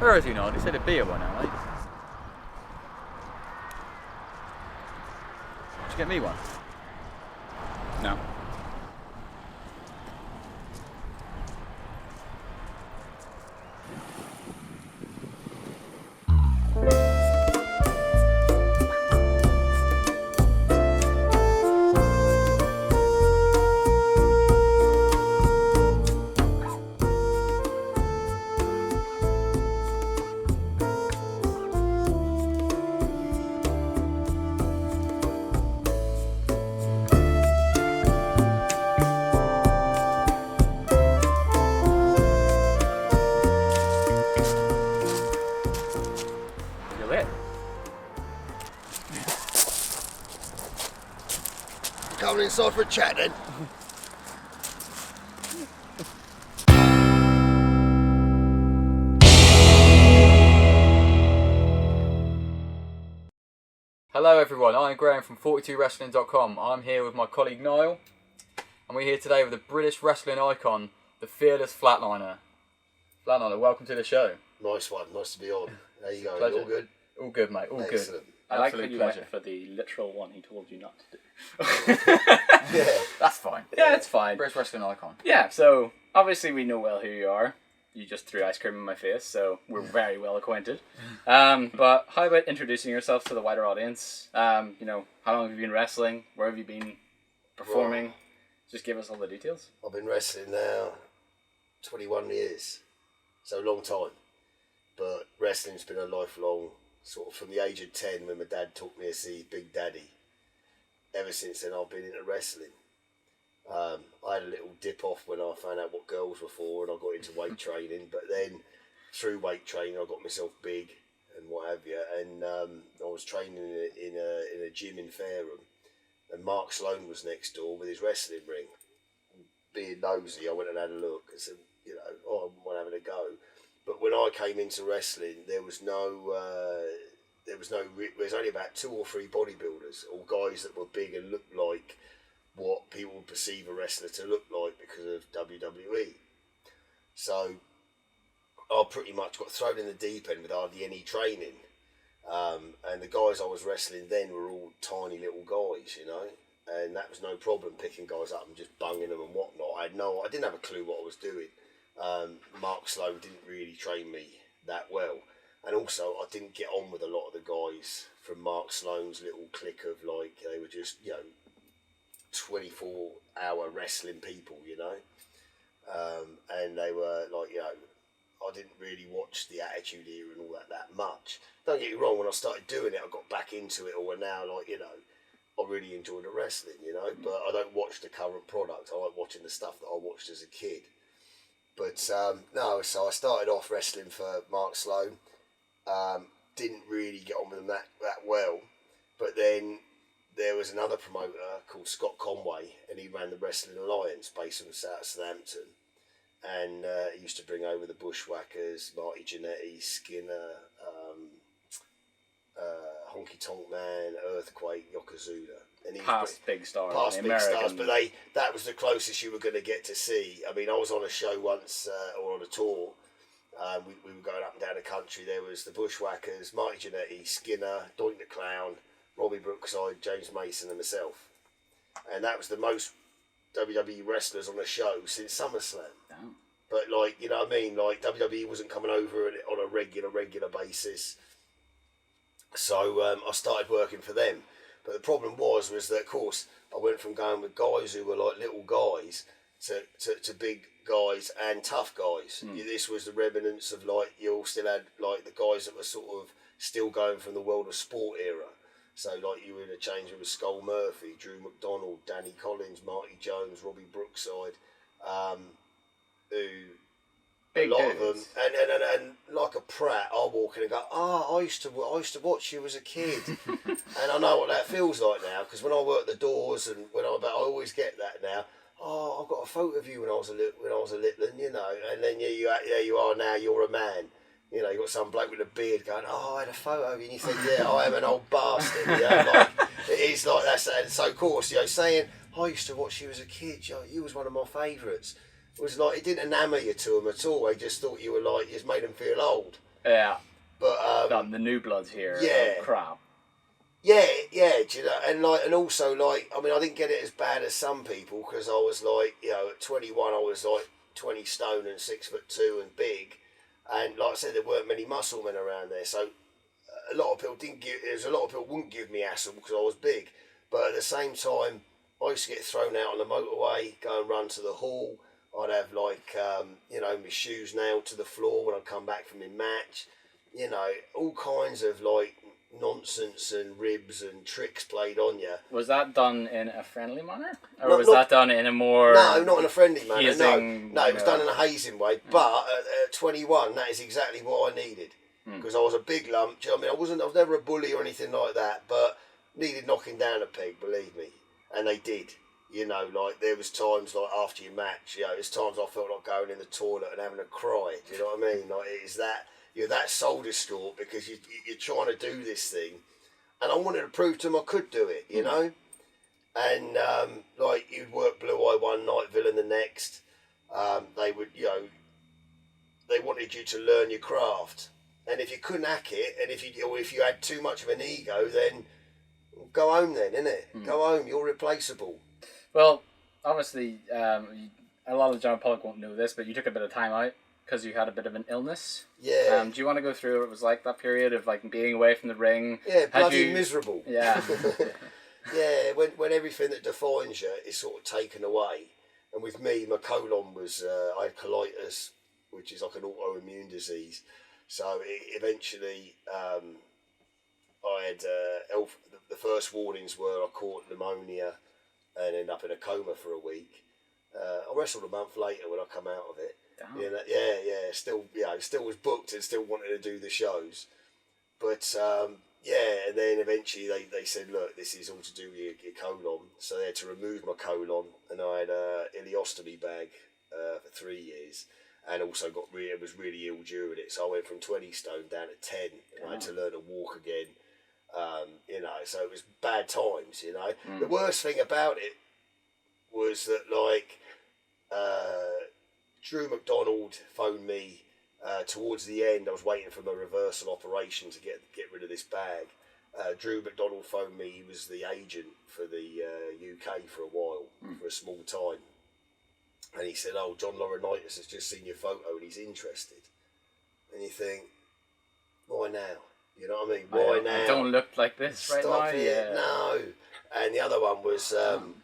Where is he now? He said it'd be here by now, mate. Did you get me one? No. Coming inside for a chat then. Hello everyone, I'm Graham from 42Wrestling.com. I'm here with my colleague Niall, and we're here today with the British wrestling icon, the fearless Flatliner. Flatliner, welcome to the show. Nice one, nice to be on. There you go, Pleasure. all good? All good, mate, all Excellent. good. I like Absolute that you pleasure. went for the literal one he told you not to do. Yeah. That's fine. Yeah, it's fine. British wrestling icon. Yeah, so obviously we know well who you are. You just threw ice cream in my face, so we're very well acquainted. But how about introducing yourself to the wider audience? How long have you been wrestling? Where have you been performing? Well, just give us all the details. I've been wrestling now 21 years, so a long time. But wrestling's been a lifelong, sort of from the age of 10 when my dad took me to see Big Daddy. Ever since then I've been into wrestling. I had a little dip off when I found out what girls were for and I got into weight training, but then through weight training I got myself big and what have you, and I was training in a gym in Fareham, and Mark Sloan was next door with his wrestling ring. Being nosy, I went and had a look and said, I want having a go. But when I came into wrestling, there was only about 2 or 3 bodybuilders, or guys that were big and looked like what people would perceive a wrestler to look like because of WWE. So I pretty much got thrown in the deep end with hardly any training. And the guys I was wrestling then were all tiny little guys, and that was no problem picking guys up and just bunging them and whatnot. I didn't have a clue what I was doing. Mark Sloan didn't really train me that well. And also, I didn't get on with a lot of the guys from Mark Sloan's little clique of they were just, 24-hour wrestling people, and they were I didn't really watch the Attitude Era and all that much. Don't get me wrong, when I started doing it, I got back into it all, and now, I really enjoy the wrestling, but I don't watch the current product. I like watching the stuff that I watched as a kid. But, so I started off wrestling for Mark Sloan. Didn't really get on with them that well, but then there was another promoter called Scott Conway, and he ran the Wrestling Alliance based in South Southampton, and he used to bring over the Bushwhackers, Marty Jannetty, Skinner, Honky Tonk Man, Earthquake, Yokozuna, and Big stars, past the big American. stars, but that was the closest you were going to get to see. I mean, I was on a show once, or on a tour. We were going up and down the country. There was the Bushwhackers, Marty Jannetty, Skinner, Doink the Clown, Robbie Brookside, James Mason and myself. And that was the most WWE wrestlers on a show since SummerSlam. Oh. But WWE wasn't coming over on a regular basis. So I started working for them. But the problem was that, of course, I went from going with guys who were like little guys to big guys and tough guys. This was the remnants of you all still had the guys that were sort of still going from the World of Sport era. So you were in a change with Skull Murphy, Drew McDonald, Danny Collins, Marty Jones, Robbie Brookside, who Big a lot of dudes. them, and like a prat, I'll walk in and go, I used to watch you as a kid, and I know what that feels like now, because when I work the doors and I always get that now. Oh, I've got a photo of you when I was a little, and then there you are now. You're a man. You got some bloke with a beard going, I had a photo of you, and you think, yeah, I am an old bastard. It is like that. And so, of course, saying I used to watch you as a kid. You was one of my favourites. It was it didn't enamour you to them at all. They just thought you were it just made them feel old. Yeah. But The new bloods here. Yeah. Oh, crap. yeah, do you know, and also like, I mean, I didn't get it as bad as some people because I was like, you know, at 21 I was like 20 stone and 6'2" and big, and like I said, there weren't many muscle men around there, so a lot of people there's a lot of people wouldn't give me hassle because I was big, but at the same time, I used to get thrown out on the motorway, go and run to the hall. I'd have like, you know, my shoes nailed to the floor when I'd come back from my match. You know, all kinds of like nonsense and ribs and tricks played on you. Was that done in a friendly manner? Or No, was not- that done in a more... No, not in a friendly manner. hazing, No, it was you know. done in a hazing way. But at 21, that is exactly what I needed because I was a big lump. Do you know what I mean? I was never a bully or anything like that, but needed knocking down a peg, believe me, and they did. You know, like there was times like after your match, you know, there's times I felt like going in the toilet and having a cry. Do you know what I mean? Like it is that you're that soul distraught because you're trying to do this thing, and I wanted to prove to them I could do it. You know, and like you'd work Blue Eye one night, Villain the next. They would, you know, they wanted you to learn your craft, and if you couldn't hack it, and if you had too much of an ego, then go home then, innit? Go home, you're replaceable. Well, obviously, a lot of the general public won't know this, but you took a bit of time out because you had a bit of an illness. Yeah. Do you want to go through what it was like that period of like being away from the ring? Yeah, bloody miserable. Yeah. Yeah, when everything that defines you is sort of taken away. And with me, my colon was, I had colitis, which is like an autoimmune disease. So eventually, I had, the first warnings were I caught pneumonia and ended up in a coma for a week. I wrestled a month later when I come out of it. Damn. You know, still was booked and still wanted to do the shows. But yeah, and then eventually they said, look, this is all to do with your colon. So they had to remove my colon, and I had a ileostomy bag for 3 years, and also was really ill during it. So I went from 20 stone down to 10, and I had to learn to walk again. You know, so it was bad times. You know, the worst thing about it was that like Drew McDonald phoned me. Towards the end, I was waiting for my reversal operation to get rid of this bag. Drew McDonald phoned me. He was the agent for the UK for a while, for a small time. And he said, oh, John Laurinaitis has just seen your photo and he's interested. And you think, why now? You know what I mean? Why now? I don't look like this right now. Stop it, Yeah. no. And the other one was, I'm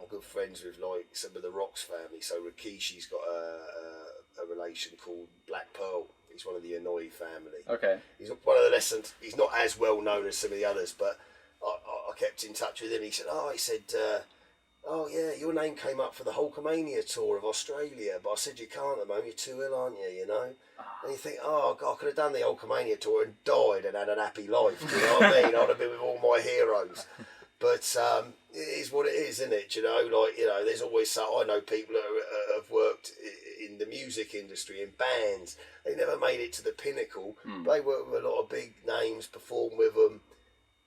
good friends with like some of the Rock's family. So Rikishi's got a relation called Black Pearl. He's one of the Inouye family. Okay. He's one of the lessons. He's not as well known as some of the others, but I kept in touch with him. He said, oh yeah, your name came up for the Hulkamania tour of Australia, but I said you can't at the moment. You're too ill, aren't you? You know. And you think, oh God, I could have done the Hulkamania tour and died and had an happy life. Do you know what I mean? I'd have been with all my heroes. But it is what it is, isn't it? Do you know, like, you know, there's always some. I know people that have worked in the music industry, in bands. They never made it to the pinnacle. They work with a lot of big names, perform with them,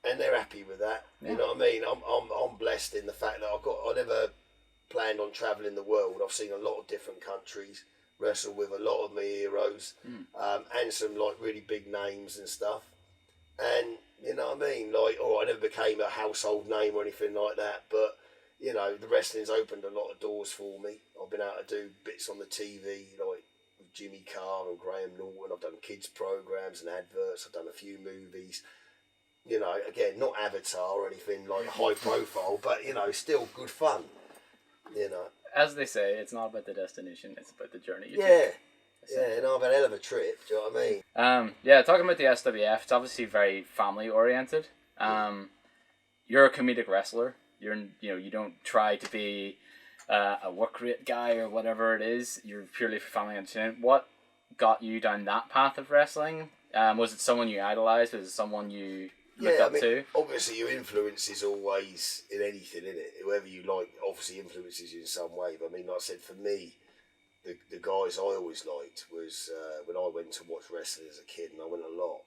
and they're happy with that. Yeah. You know what I mean? I'm blessed in the fact that I never planned on travelling the world. I've seen a lot of different countries, wrestled with a lot of my heroes, and some like really big names and stuff. And you know what I mean? Like, I never became a household name or anything like that, but you know, the wrestling's opened a lot of doors for me. I've been able to do bits on the TV, like with Jimmy Carr and Graham Norton. I've done kids programs and adverts. I've done a few movies. You know, again, not Avatar or anything like high profile, but you know, still good fun. You know, as they say, it's not about the destination; it's about the journey. Yeah, and I've had a hell of a trip. Do you know what I mean? Yeah, talking about the SWF, it's obviously very family oriented. You're a comedic wrestler. You don't try to be a work rate guy or whatever it is. You're purely for family entertainment. What got you down that path of wrestling? Was it someone you idolized? Was it someone you looked up to? Obviously, your influence is always in anything, isn't it? Whoever you like obviously influences you in some way. But I mean, like I said, for me, the guys I always liked was when I went to watch wrestling as a kid, and I went a lot,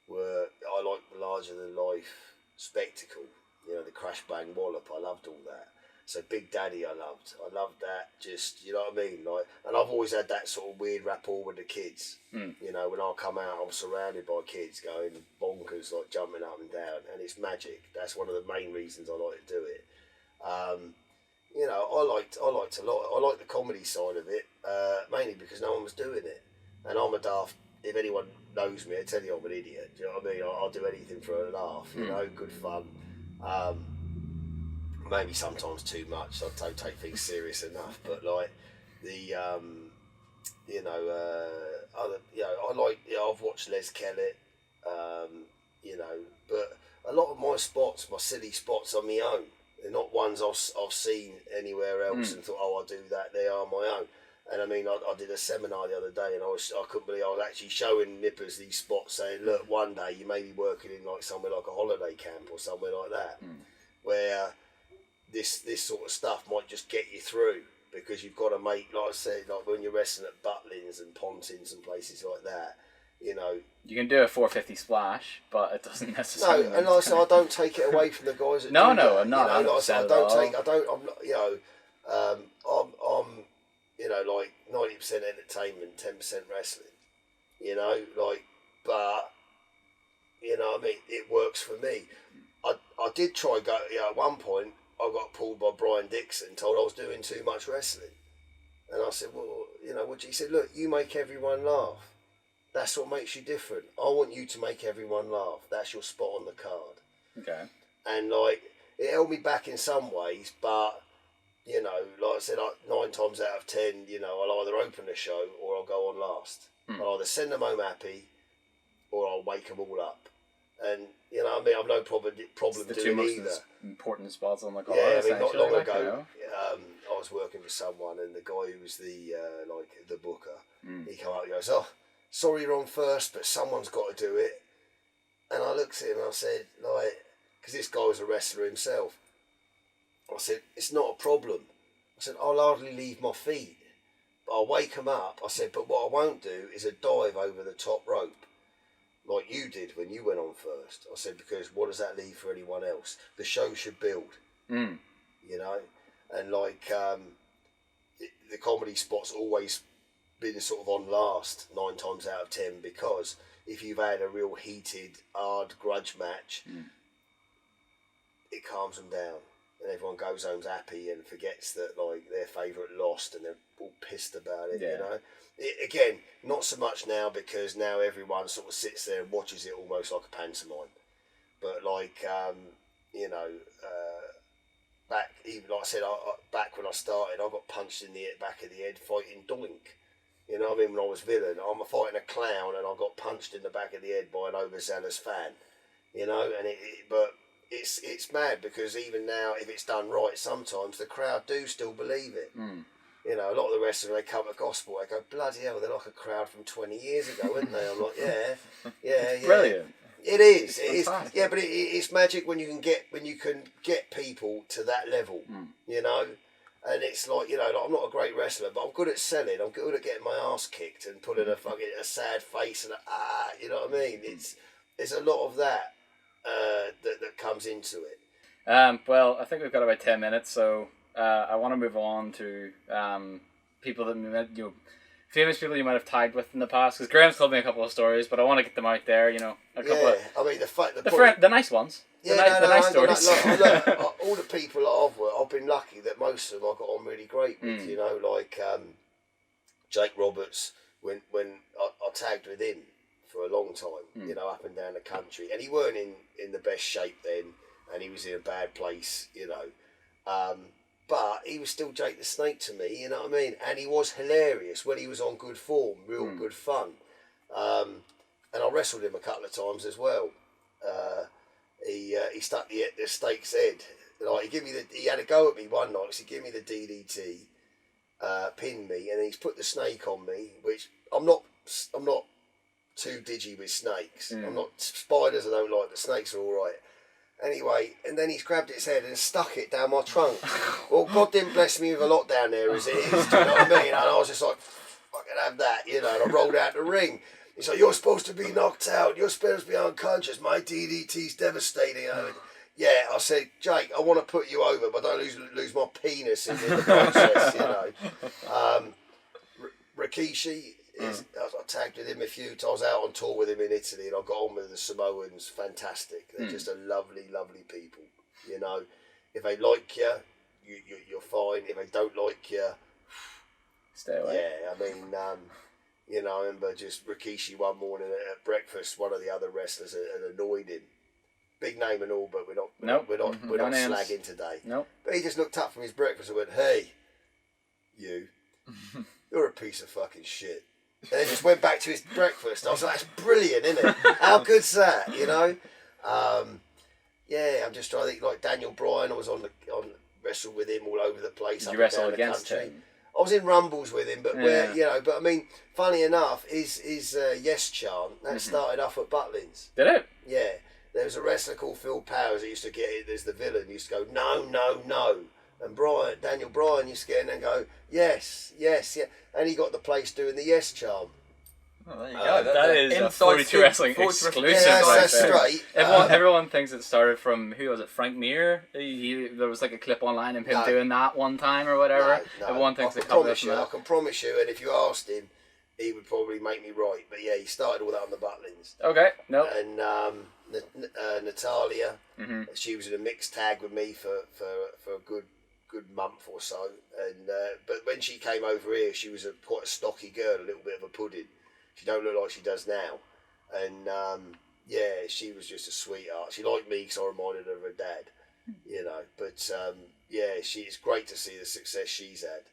I liked the larger than life spectacle, you know, the crash bang wallop. I loved all that. So Big Daddy I loved that, just, you know what I mean, like, and I've always had that sort of weird rapport with the kids. You know, when I come out I'm surrounded by kids going bonkers, like jumping up and down, and it's magic. That's one of the main reasons I like to do it. You know, I liked a lot. I like the comedy side of it, mainly because no one was doing it, and I'm a daft. If anyone knows me, I tell you I'm an idiot. Do you know what I mean? I'll do anything for a laugh. You know, good fun. Maybe sometimes too much. I don't take things serious enough. But like the, you know, other, you know, I like. You know, I've watched Les Kellett. You know, but a lot of my spots, my silly spots, are my own. They're not ones I've seen anywhere else and thought, oh, I'll do that. They are my own. And I mean, I did a seminar the other day, and I couldn't believe I was actually showing nippers these spots, saying, look, one day you may be working in like somewhere like a holiday camp or somewhere like that, where this sort of stuff might just get you through, because you've got to make, like I said, like when you're wrestling at Butlins and Pontins and places like that, you know. You can do a 450 splash, but it doesn't necessarily. No, and like I said, I don't take it away from the guys that no, do that. I'm not. You know, like I don't, I'm not, you know, I'm, you know, like 90% entertainment, 10% wrestling, you know, like, but, you know what I mean, it works for me. I did try go, you know, at one point I got pulled by Brian Dixon, told I was doing too much wrestling. And I said, well, you know, he said, look, you make everyone laugh. That's what makes you different. I want you to make everyone laugh. That's your spot on the card. Okay. And like, it held me back in some ways, but, you know, like I said, 9 times out of 10, you know, I'll either open the show or I'll go on last. I'll either send them home happy or I'll wake them all up. And, you know what I mean, I've no problem doing either. Important spots on the card. Yeah, I mean, not long ago, I was working for someone, and the guy who was the booker, he came up and goes, oh, sorry you're on first, but someone's got to do it. And I looked at him and I said, like, because this guy was a wrestler himself, I said, it's not a problem. I said, I'll hardly leave my feet, but I'll wake them up. I said, but what I won't do is a dive over the top rope, like you did when you went on first. I said, because what does that leave for anyone else? The show should build, you know? And like, the comedy spot's always been sort of on last 9 times out of 10, because if you've had a real heated, hard grudge match, it calms them down, and everyone goes home happy and forgets that like their favourite lost, and they're all pissed about it. You know, again, not so much now, because now everyone sort of sits there and watches it almost like a pantomime. But like, you know, back, even like I said, back when I started, I got punched in the back of the head fighting Doink. You know what I mean? When I was villain, I'm fighting a clown, and I got punched in the back of the head by an overzealous fan. You know, and but it's mad, because even now, if it's done right, sometimes the crowd do still believe it. You know, a lot of the wrestlers, they come to gospel, they go, bloody hell, they're like a crowd from 20 years ago, aren't they? I'm like, yeah. Brilliant. It is. Yeah, but it's magic when you can get people to that level. You know. And it's like, you know, like, I'm not a great wrestler, but I'm good at selling. I'm good at getting my ass kicked and putting a sad face and you know what I mean? There's a lot of that that comes into it. Well, I think we've got about 10 minutes, so I want to move on to people that, you know, famous people you might have tagged with in the past, because Graham's told me a couple of stories, but I want to get them out there, you know, a couple of... I mean, the nice ones. Yeah, the nice stories. Look, all the people that I've worked, I've been lucky that most of them I got on really great with. You know, like Jake Roberts, when I tagged with him for a long time, you know, up and down the country, and he weren't in the best shape then, and he was in a bad place, you know, but he was still Jake the Snake to me, you know what I mean? And he was hilarious when he was on good form, real good fun. And I wrestled him a couple of times as well. He stuck the snake's head. Like he had a go at me one night. So he gave me the DDT, pinned me, and he's put the snake on me. Which I'm not too digi with snakes. I'm not spiders. I don't like, but snakes are all right. Anyway, and then he's grabbed its head and stuck it down my trunk. Well, God didn't bless me with a lot down there as it is. Do you know what I mean? And I was just like, fucking have that, you know. And I rolled out the ring. He's like, you're supposed to be knocked out. You're supposed to be unconscious. My DDT's devastating. yeah, I said, Jake, I want to put you over, but don't lose my penis in the process, you know. Rikishi, I tagged with him a few times. I was out on tour with him in Italy, and I got on with the Samoans. Fantastic. They're just a lovely, lovely people. You know, if they like you, you're fine. If they don't like you, stay away. Yeah, I mean, you know, I remember just Rikishi one morning at breakfast. One of the other wrestlers had annoyed him. Big name and all, but we're not slagging today. Nope. But he just looked up from his breakfast and went, "Hey, you're a piece of fucking shit." And then just went back to his breakfast. I was like, "That's brilliant, isn't it? How good's that?" You know. Yeah, I'm just trying to think. Like Daniel Bryan, I was on wrestled with him all over the place. Did you wrestle against him? I was in rumbles with him, but where you know. But I mean, funny enough, his yes chant that started off at Butlins. Did it? Yeah. There was a wrestler called Phil Powers that used to get it as the villain. He used to go, no, no, no. And Daniel Bryan used to get in and go, yes, yes, yeah. And he got the place doing the yes chant. Oh, there you go. That is a 42 Wrestling exclusive. Yeah, that's straight. Everyone thinks it started from, who was it, Frank Mir? There was like a clip online of him doing that one time or whatever. No, Everyone thinks I can promise you, and if you asked him, he would probably make me right. But yeah, he started all that on the Butlins. Okay, no. And Natalia, she was in a mixed tag with me for a good month or so. And but when she came over here, she was quite a stocky girl, a little bit of a pudding. She don't look like she does now. And yeah, she was just a sweetheart. She liked me because I reminded her of her dad, you know. But yeah, it's great to see the success she's had.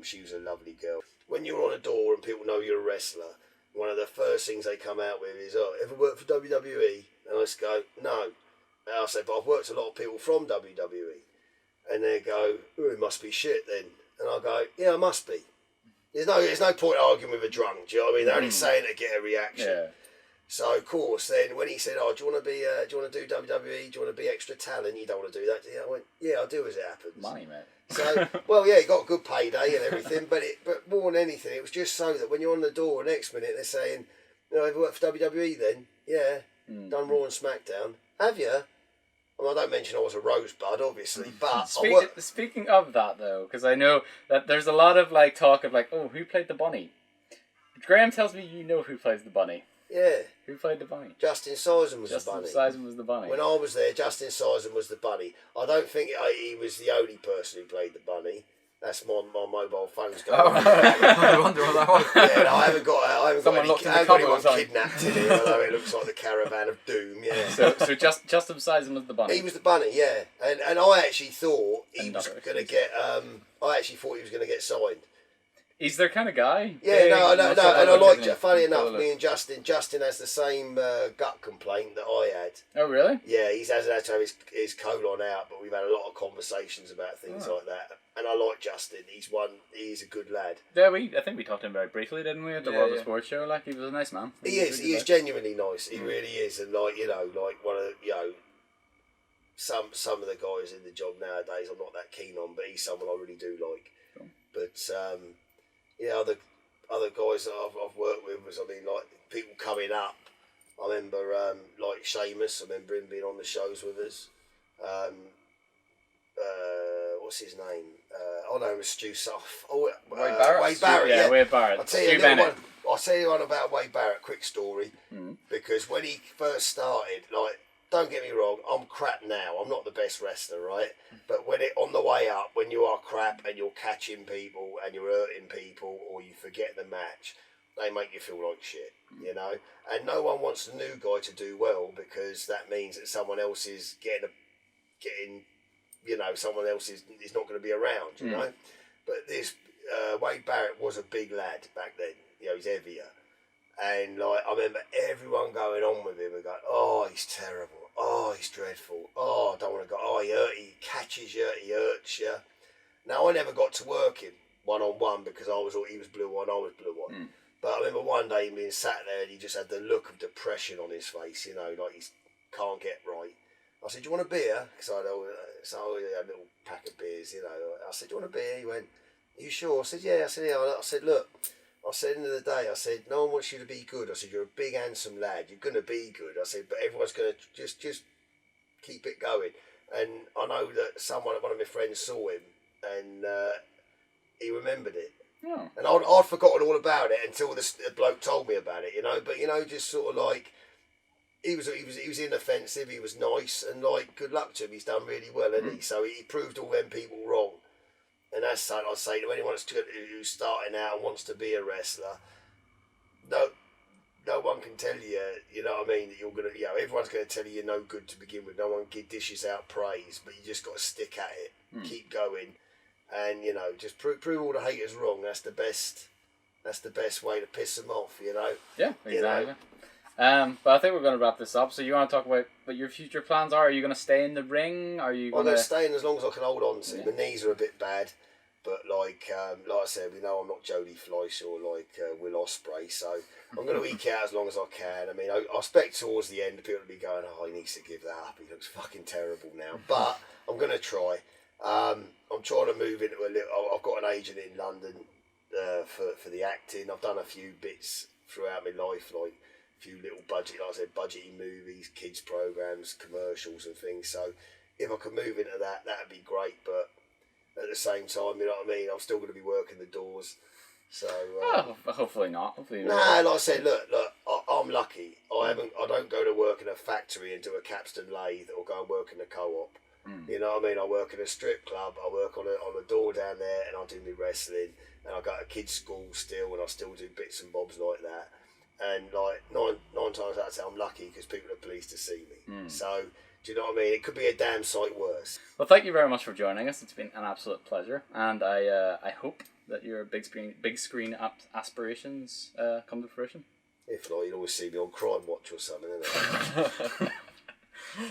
She was a lovely girl. When you're on a door and people know you're a wrestler, one of the first things they come out with is, "Oh, ever worked for WWE?" And I just go, "No." And I say, "But I've worked with a lot of people from WWE." And they go, "Oh, it must be shit then." And I go, "Yeah, it must be." There's no point arguing with a drunk. Do you know what I mean? They're only saying to get a reaction. Yeah. So of course, then when he said, "Oh, do you want to do WWE? Do you want to be extra talent? You don't want to do that, do you?" I went, "Yeah, I'll do as it happens." Money, mate. So, well, yeah, he got a good payday and everything, but more than anything, it was just so that when you're on the door, next minute they're saying, "You know, ever worked for WWE then?" "Yeah, done Raw and SmackDown." "Have you?" Well, I don't mention I was a rosebud, obviously, but Speaking of that, though, because I know that there's a lot of like talk of like, "Oh, who played the bunny?" Graham tells me you know who plays the bunny. Yeah. Who played the bunny? Justin Sison was the bunny. Justin Sison was the bunny. When I was there, Justin Sison was the bunny. I don't think he was the only person who played the bunny. That's my mobile phone's going. I wonder what that was. Yeah, no, I haven't got anyone something. kidnapped in here, although it looks like the caravan of doom. Yeah. So Justin Sison was the bunny. He was the bunny, yeah. And I actually thought he was going to get. I actually thought he was going to get signed. He's their kind of guy. Yeah, no, and I like it. Funny enough, me and Justin has the same gut complaint that I had. Oh, really? Yeah, he hasn't had to have his colon out, but we've had a lot of conversations about things like that. And I like Justin. He's a good lad. Yeah, I think we talked to him very briefly, didn't we, at the World of Sports show? Like, he was a nice man. He is genuinely nice. He really is, and like one of some of the guys in the job nowadays, I'm not that keen on, but he's someone I really do like. Cool. But other guys that I've worked with was, like people coming up. I remember like Sheamus. I remember him being on the shows with us. What's his name? It was Stu Soft. Wade Barrett. Wade Barrett. Yeah, Wade Barrett. I'll tell you one about Wade Barrett. Quick story. Because when he first started, like, don't get me wrong, I'm crap now. I'm not the best wrestler, right? But on the way up, when you are crap and you're catching people and you're hurting people, or you forget the match, they make you feel like shit, you know. And no one wants the new guy to do well, because that means that someone else is getting. Someone else is not going to be around, you know. But this Wade Barrett was a big lad back then. You know, he's heavier, and like I remember everyone going on with him and going, "Oh, he's terrible. Oh, he's dreadful. Oh, I don't want to go. Oh, he catches you. He hurts you." Now I never got to work him 1-on-1 because he was blue one, I was blue one. But I remember one day him being sat there and he just had the look of depression on his face. You know, like he can't get right. I said, "Do you want a beer?" Because I had a little pack of beers, you know. I said, "Do you want a beer?" He went, "Are you sure?" I said, "Yeah." I said, "Yeah." I said, "Look," I said, "At the end of the day," I said, "no one wants you to be good." I said, "You're a big, handsome lad. You're going to be good." I said, "But everyone's going to just keep it going. And I know that one of my friends saw him, and he remembered it. Oh. And I'd forgotten all about it until the bloke told me about it, you know. But, you know, just sort of like, he was inoffensive, he was nice, and like, good luck to him, he's done really well, hasn't he? So he proved all them people wrong. And that's something I'd say to anyone who's starting out and wants to be a wrestler. No one can tell you, you know what I mean, that you're going to, you know, everyone's going to tell you you're no good to begin with. No one dishes out praise, but you just got to stick at it, keep going, and, you know, just prove all the haters wrong. That's the best way to piss them off, you know? Yeah, exactly. You know? But I think we're going to wrap this up. So you want to talk about what your future plans are? Are you going to stay in the ring? Are you I'm going to stay in as long as I can hold on to. My knees are a bit bad, but like I said, we know I'm not Jodie Fleisch or like Will Ospreay, so I'm going to eke out as long as I can. I mean, I expect towards the end people will be going, "Oh, he needs to give that up. He looks fucking terrible now." But I'm going to try. I'm trying to move into a little. I've got an agent in London for the acting. I've done a few bits throughout my life, like a few little budgety movies, kids programs, commercials, and things. So if I could move into that, that'd be great. But at the same time, you know what I mean, I'm still going to be working the doors. So hopefully not. Hopefully not. nah, like I said, look, I'm lucky. I don't go to work in a factory and do a capstan lathe or go and work in a co-op. You know what I mean? I work in a strip club. I work on a door down there, and I do my wrestling. And I go to kids' school still, and I still do bits and bobs like that. And like nine times out of 10, I'm lucky because people are pleased to see me. So do you know what I mean? It could be a damn sight worse. Well, thank you very much for joining us. It's been an absolute pleasure, and I hope that your big screen aspirations come to fruition. If not, you'll always see me on Crime Watch or something, innit?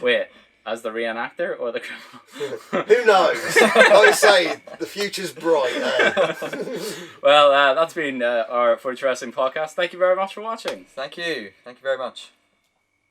Wait, as the reenactor or the criminal? Who knows? Like I say, the future's bright. Well, that's been our 42 Wrestling podcast. Thank you very much for watching. Thank you very much.